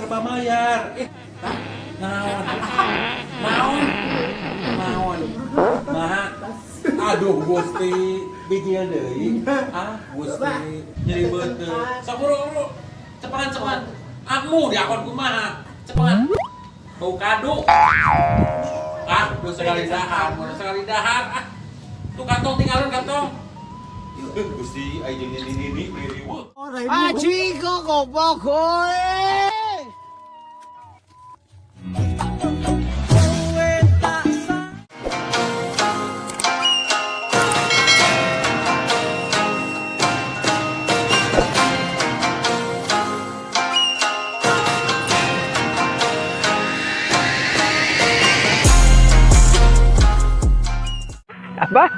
pamayar. Naon. Nah, aduh Gusti bijil deui. Gusti nyeribet teu. Saburu cepat. Akmu diakon kumaha? Cepat. Bau kado. Udah sekali dahar. Tuh kantong tinggalin kantong. Gusti ai jeung ini riweuh. Aji kok goblok kowe. Abah,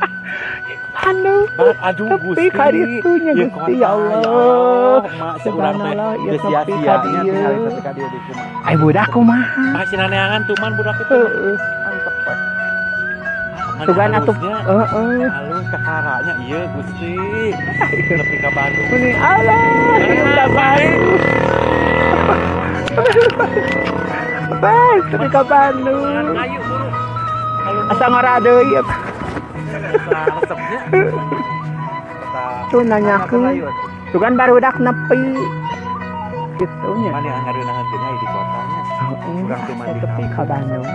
aduh Gusti, karitunya Gusti ya Allah. Subhanallah, ya sia-sia nya budak kumaha? Masih naneangan tuman budak itu. Mantep pak. Tugan atuh, halus kakaranya iya Gusti. Lebih ke Bandung. Kuning Allah, ka Bandung. Baik, lebih ka Bandung. Ayo buru. Asa ngaradeui ya. Resepnya. Tuh nanyakeun. Tuh kan barudak nepi. Gitunya. Mana yang ngareunangan teh di kotanya. Urang teh mandi tepi ka Bandung.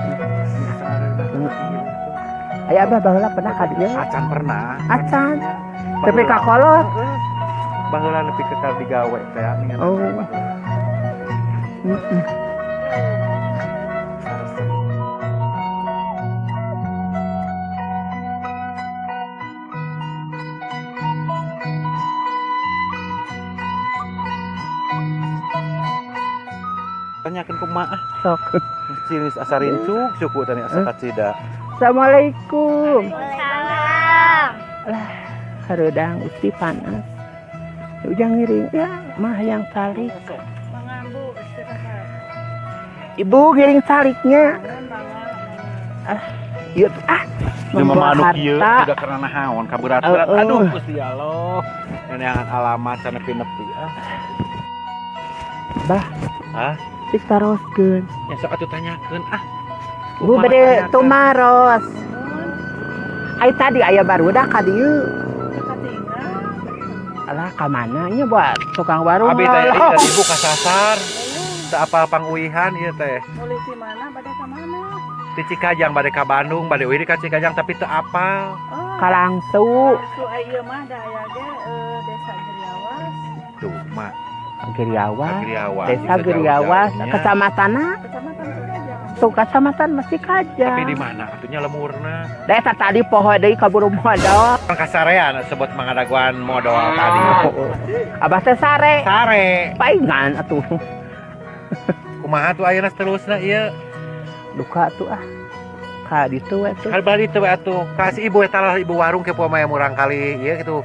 Aya abah baheula pernah ka dieu? Acan pernah. Acan. Tepi ka kolot. Baheula nepi ke kal digawe teh ningan. Oh. Tanyakeun kumaha Sok. cilis asa rincuk suku tani asa kacida. Assalamualaikum. Waalaikumsalam. Lah, hareudang usti panas. Ujang ngiring ya, mah yang salik. Mengambu istirahat. Ibu ngiring saliknya. Ieu Membawa manuk ieu harta. sudah karena nahaon kaberat-berat. Aduh Gusti Allah. Neneangan alamat sana nepi-nepi. Bah, Sik taroskeun. Yang sok atuh tanyakeun Bu bade tumaros. Ai tadi aya barudak ka dieu. Alah ka mana nya buat tukang warung. Abi teh ibu kasasar. Teu apal panguihan ieu teh. Nulis di mana? Bade ka mana? Di Cikajang bade ka Bandung, bade euy ka Cikajang tapi teu apal. Kalangsu. Su ieu mah da aya ge desa Geriawas. Tuh mah Geriawas. Geriawas. Desa Geriawas, kecamatanna. Kecamatan Cikajang. Tuh kecamatan masih Kajang. Tapi di mana atunya lemurna? Da eta tadi poho deui kaburu modal. Kasarean sebut mangadaguan modal tadi. Abah teh sare. Sare. Paingan atuh. Kumaha tuh ayeuna seterusna ieu? Duka tuh ka ditu we tuh. Kan bari teu atuh. Kasih ibu eta lah ibu warung ke poe murang kali ieu kitu.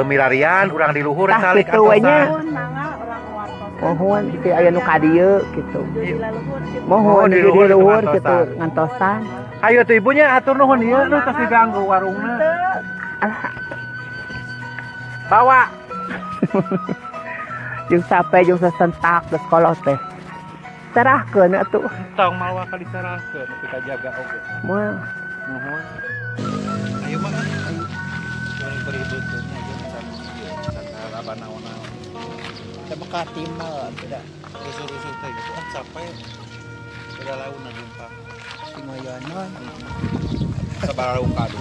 Milarian urang di luhur salik kitu we nya. Mangga orang wartos. Mohon si aya nu ka dieu kitu. Di laluhur kitu. Mohon di di luhur luhur ngantosan. kitu ngantosan. Ayo tuh ibunya atur nuhun ieu nu tos diganggu warungna. Bawa. Jeung sape jeung sasentak geus kolot teh. Serahkeun atuh. Tong mawa ka disarahkeun kita jaga oge. Moal. Nuhun. Ayo mah. Ayo. Jangan beribut tuh aja apa naon-naon. Teu ka timbal tidak. Rusuk-rusuk teh gitu capek. Beda launa jumpang. Timoyonon. Sabaraung kadu.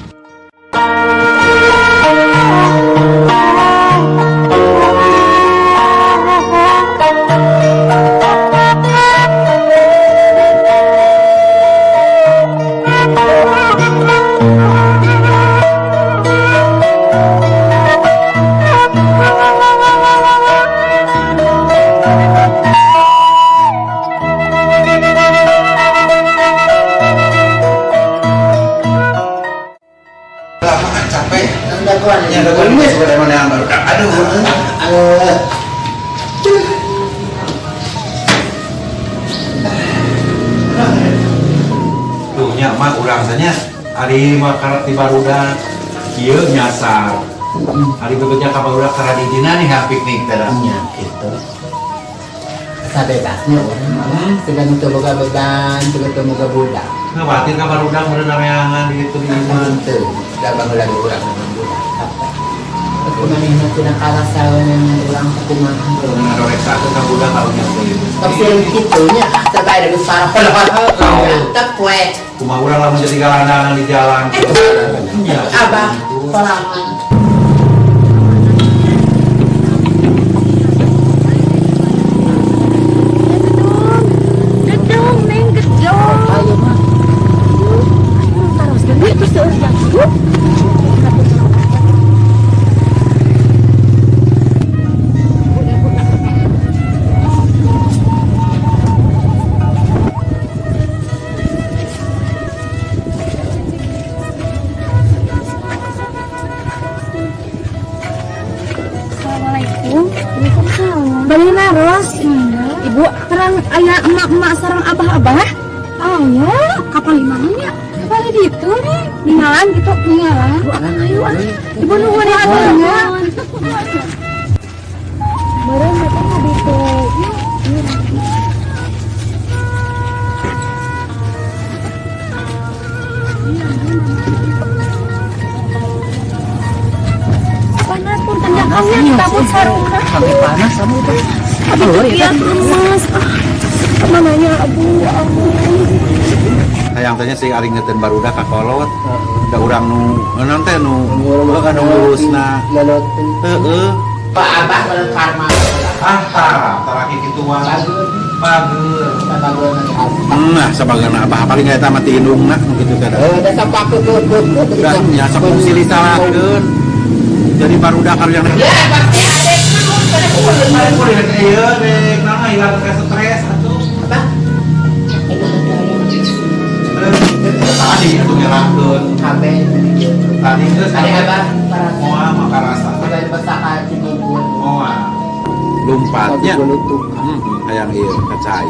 Tuhnya mah urang tanya ari makarat di barudak ieu nyasar. Ari bebeja ka barudak karena di dina nih piknik teh nya Gitu. Sa bebasnya orang tergantung boga beban, tergantung boga budak. Ngebatin ka barudak mun nameangan di itu di iman. Itu udah bangun lagi orang dengan budak. Aku manehna tina kalah sawan yang urang sakumaha. Dengan reksa ka budak karunya teh. Tapi kitu nya terbaik dari sarah. Mantap we. Kumaha urang lamun jadi galandangan di jalan. Abah, pelangan. Gedung, Neng, gedung. Ayo mah. Terus gede terus jatuh. Assalamualaikum. Waalaikumsalam. Bali naros. Ibu, terang aya emak-emak sareng abah-abah. Oh ya, kapal di mananya? Kapal di itu nih. Ninggalan gitu, ninggalan. Bu, akan ayo ah. Ibu nunggu di atasnya. Barang mereka nggak gitu. Panas pun tanjakannya takut sarung. Sampai panas kamu itu. Aduh, ya panas. Mananya abu. Hayang tanya sih ari ngeuteun barudak ka kolot. Da urang nu naon teh nu ngurusna. Lolotin. Heeh. Pak Abah balik karma. Tara kitu mah. Bageur. Sabagol nanti asma. Nah, sabagana abah paling eta mah ti indungna nu kitu teh. Da sapaku tuh. Dan ya sok silih salakeun. Jadi barudak karo yang Ya, pasti adek kemarin kudu ieu dek, nah hilang ke stres atuh. apa? Tadi itu nyerahkeun. HP. Tadi geus Adek Abah para moal maka rasa. Sudah besaka cibubur. Moal. Lompatnya. Gulutuk. Hayang ieu kacai.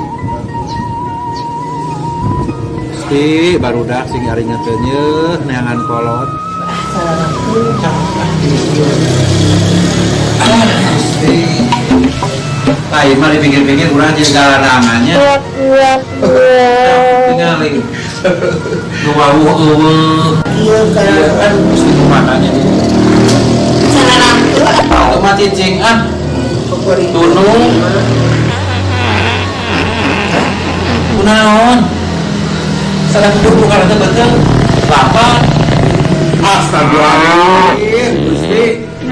Pasti barudak sing ari ngeuteun yeuh neangan kolot. Lain mah di pinggir-pinggir urang jadi galandangannya. Tingali. Nu wawuh eueuh. Iya kan. Mesti kumatanya di. Sarang tuh. Teu mah cicing ah. Tunung. Kunaon? Salah kudu kana teh betul. Bapak. Astagfirullahaladzim. Gusti,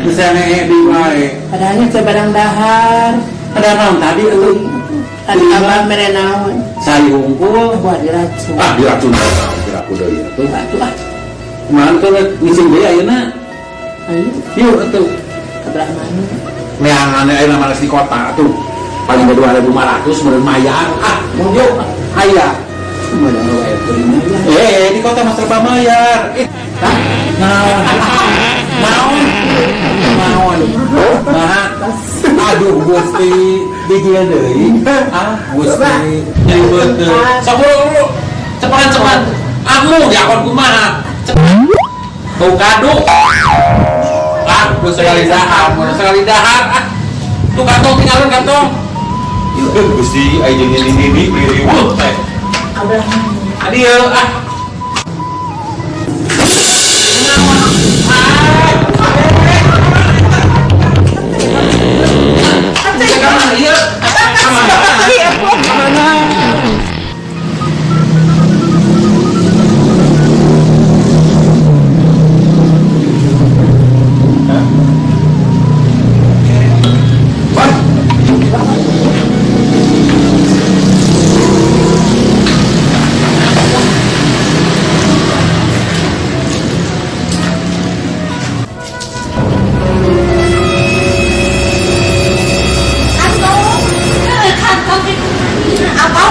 bisa neek di wae. Padahalnya sebarang dahar. Ada naon tadi atuh? Tadi Abah mere naon? Sari hungkul. Buat diracun. Diracun kira aku deui atuh. Atuh ah. Kumaha teh ngising deui ayeuna? Ayo, Yuk atuh. kebelah mana? Neangan ayeuna mah di kota atuh. Paling 2.500 meureun mayar. Yuk, aya. Mana wae terima Di kota mah serba mayar. Naon? Nah, aduh Gusti, digieu deui. Gusti, jadi beuteuh. Saburu, cepat. Aku diakon kumaha? Bau kado. Sekali dahar. Tuh kantong tinggalin kantong. Gusti, aya jeung ini ribut teh. Adieu.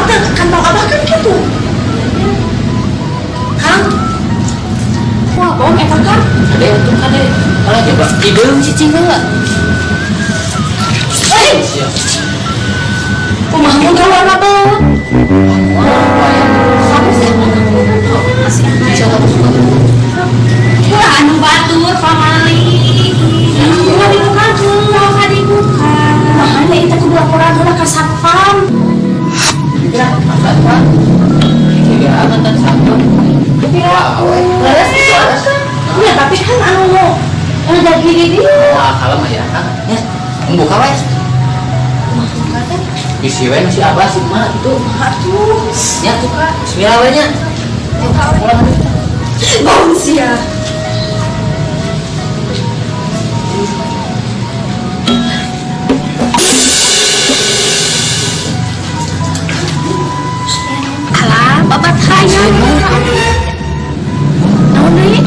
Kantong abah kan gitu. Kang, wah bohong eta kan? Ada itu kade. Kalau coba hidung cicing heula. Kumaha mun warna tuh? Kamu masih coba. Wah, anu batur pamali. Anu dibuka tuh, dibuka. Nah, itu kudu laporan heula ka satpam. Ya, masa Pak? Tiga anak dan satu. Iya, tapi kan anu jadi di Wah, kalau mah ya, ya, membuka wes. Bisi we masih abah sih mah itu. Aduh, Ya tuh Kak, bismillah we nya. bagus ya. Alah, babat hanya. Naon deui?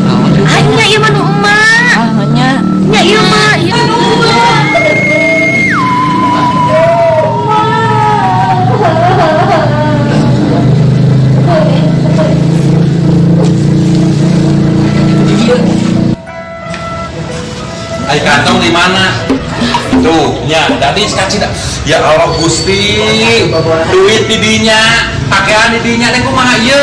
Hanya ieu mah nu emak. Nya. Nya ieu mah, ieu Ai kantong di mana? Tuh, nya, tadi sekacida. Ya Allah Gusti, duit di dinya, pakaian di dinya, neng kumaha ieu?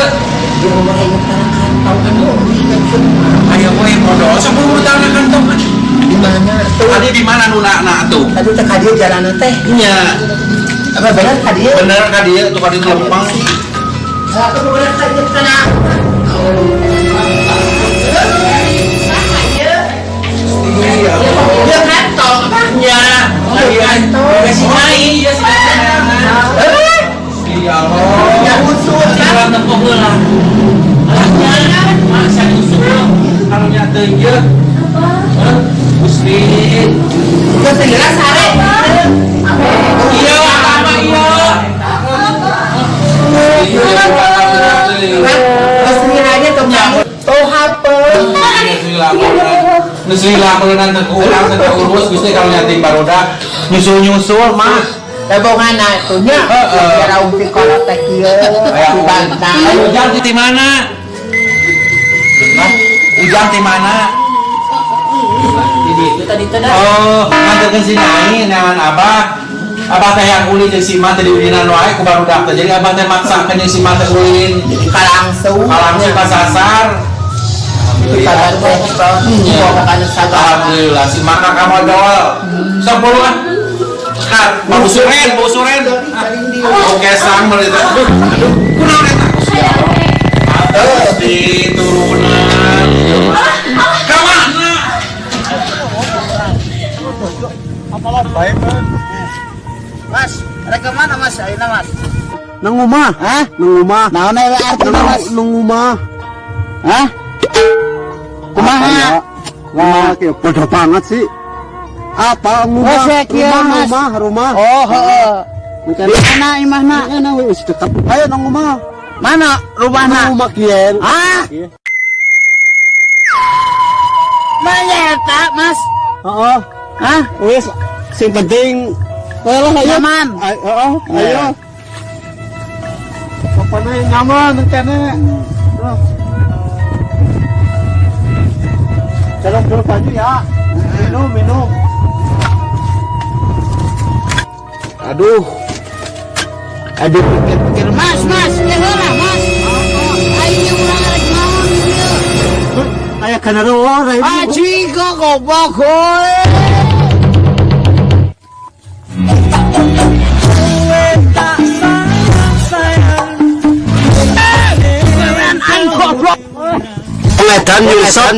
Dia mau ingat karena kantong kan lu ingat semua. Aya poe modal, saburu tangna kantong. Di mana tuh? Tadi di mana nuna tuh? Aduh teh ka dieu jalanan teh. Nya, Apa bener ka dieu? bener ka dieu tuh ka dieu lempang. Aku bener ka dieu kana. Iya, Dia kantong apa? nya. Lagi si Mai, ya si Ya Allah. Ya usul Tinggal tepuk heula. Alahnya, masa usul. Kalau nya teu ieu. Gusti. Gua segera sare. Iya, apa iya? Terus niranya tuh nyamuk. Tuh hapel. Nusli laporan ke urang ke urus Gusti kalau yatim barudak nyusul mah. Lebongan tuh nya. Biar umpi kolot teh kieu. Dibantah. Ujang di mana? Ujang di mana? Jadi itu tadi teh. Oh, nganterkeun si Nyai neangan Abah. Abah teh yang ulin jeung si Mah teh diulinan wae ku barudak teh. Jadi Abah teh maksakeun jeung si Mah teh ulin. Kalangsung. Kalangsung ka sasar. Sabar teh. Gua kana sabar. Alhamdulillah si Mah ka modal. 10 an. Kak, bau suren. Oke, sang meuli teh. Aduh, kunaon eta? Aduh, di turunan. Ka mana? Mas, mereka mana Mas? Ayeuna Mas. Nang rumah. Hah? Nang rumah. Naon we artina Mas? Nang rumah. Hah? Kumaha? Wah, kayak bodoh banget sih. Apa rumah? Oh, saya kira, Mas. rumah. Oh, heeh. Mencari Di mana imahna? mana wis dekat. Ayo nang rumah. Mana rumahna? Nang rumah kieu. Ah? Iya. Mana eta, Mas? Heeh. Hah? Wis sing penting ayo Nyaman. Heeh, ayo. Pokoknya nyaman kene. Jalan dulu baju ya. Minum. Aduh, pikir-pikir Mas, ya heula, Mas. Ayo urang rek naon ieu? kayak genero ini. Aji kok goblok kowe. Pengedan nyusun